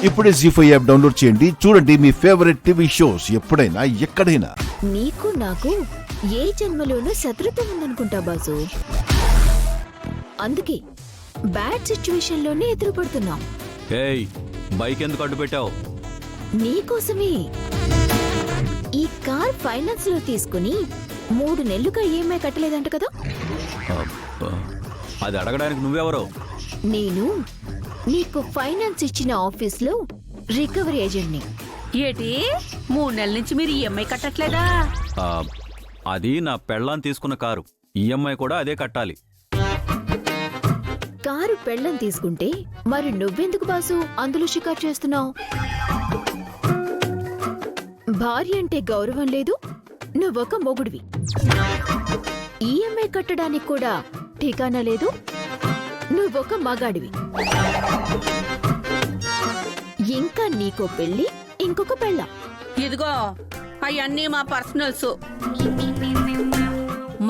ఇప్పుడే జీ5 app download చేయండి. చూడండి మీ ఫేవరెట్ టీవీ షోస్ ఎప్పుడైనా ఎక్కడైనా. నీకు నాకు ఏ జన్మలోనూ శత్రుత్వం ఉందనుకుంటా బాసు. అందుకే బ్యాడ్ సిచ్యువేషన్ లోనే ఎదురుపడుతున్నాం. ఏయ్, బైక్ ఎందుకు అడ్డు పెట్టావు? నీకోసమే. ఈ కార్ ఫైనాన్స్ లో తీసుకుని 3 నెలలుగా ఈఎంఐ కట్టలేదంట కదా. అబ్బా, అది అడగడానికి నువ్వెవరో? నేను నీకు ఫైనాన్స్ ఇచ్చిన ఆఫీస్ లో రికవరీ ఏజెంట్ని. ఏటి 3 నెలల నుంచి మీరు ఈఎంఐ కట్టట్లేదా? అది నా పెళ్ళాం తీసుకున్న కారు, ఈఎంఐ కూడా అదే కట్టాలి. కారు పెళ్ళం తీసుకుంటే మరి నువ్వెందుకు బాసు అందులో షికారు చేస్తున్నావు? భార్య అంటే గౌరవం లేదు, నువ్వొక మొగుడివి. ఈఎంఐ కట్టడానికి కూడా ఠికానా లేదు, నువ్వొక మగాడివి. ఇంకా నీకో పెళ్ళి, ఇంకొక పెళ్ళం. ఇదిగో అవన్నీ మా పర్సనల్స్.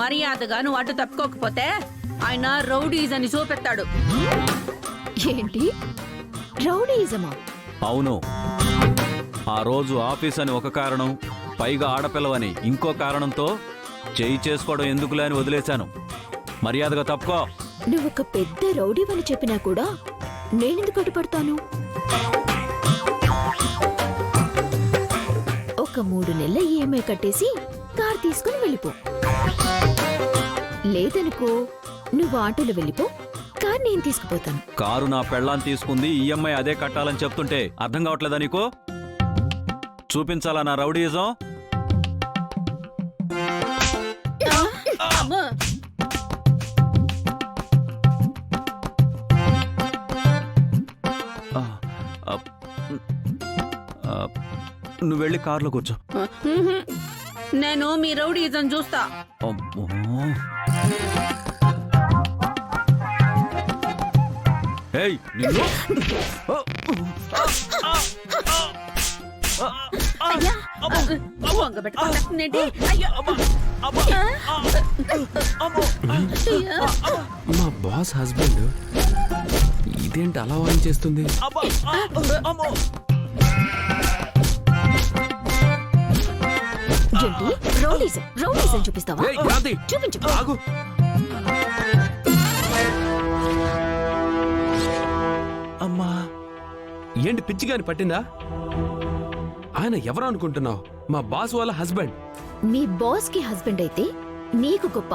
మర్యాదగా నువ్వు అటు తప్పుకోకపోతే ఆయన రౌడీస్ అని చూపెత్తాడు. ఏంటి రౌడీజమా? అవును, ఆ రోజు ఆఫీస్ అని ఒక కారణం, పైగా ఆడపిల్లవని ఇంకో కారణంతో చేయి చేసుకోవడం ఎందుకులే అని వదిలేశాను. మర్యాదగా తప్పుకో. నువ్వొక పెద్ద రౌడీవని చెప్పినా కూడా నేనెందుకు అడ్డుపడతాను? ఒక 3 నెలల ఈఎంఐ కట్టేసి కార్ తీసుకుని వెళ్ళిపో. లేదనుకో నువ్వు ఆటోలో వెళ్ళిపో, కార్ నేను తీసుకుపోతాను. కారు నా పెళ్ళాం తీసుకుంది, ఈఎంఐ అదే కట్టాలని చెప్తుంటే అర్థం కావట్లేదా నీకు? చూపించాలా నా రౌడీజం? నువ్వు వెళ్ళి కారులో కూర్చో. నేను మీ రౌడీజం చూస్తా. అమ్మో. ఏయ్, నిన్ను. మా బాస్ హస్బెండ్ ఇదేంటి అలా వాయించేస్తుంది? ఏంటి రౌడీజం చూపిస్తావా? చూపించు. ఆగు. అమ్మా, ఏంటి పిచ్చిగాని పట్టిందా? ఆయన ఎవరు అనుకుంటున్నావు? మా బాస్ వాళ్ళ హస్బెండ్. మీ బాస్ కి హస్బెండ్ అయితే నీకు గొప్ప,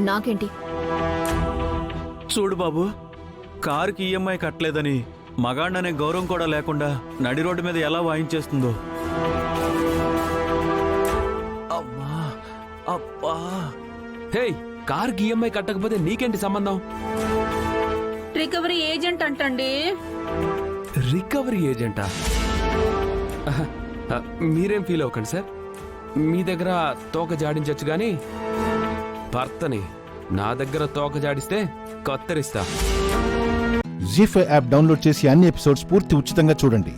నాకేంటి? చూడు బాబు, కారుకి ఈఎంఐ కట్టలేదని మగాణ్ణనే గౌరవం కూడా లేకుండా నడి రోడ్డు మీద ఎలా వాయించేస్తుందో. అమ్మా, అబ్బా. హే, కార్కి ఈఎంఐ కట్టకపోతే నీకేంటి సంబంధం? రికవరీ ఏజెంట్ అంటండి. రికవరీ ఏజెంటా? మీరేం ఫీల్ అవ్వకండి సార్. మీ దగ్గర తోక జాడించచ్చు గాని భర్తని నా దగ్గర తోక జాడిస్తే కత్తరిస్తా. జీ5 యాప్ డౌన్లోడ్ చేసి అన్ని ఎపిసోడ్స్ పూర్తి ఉచితంగా చూడండి.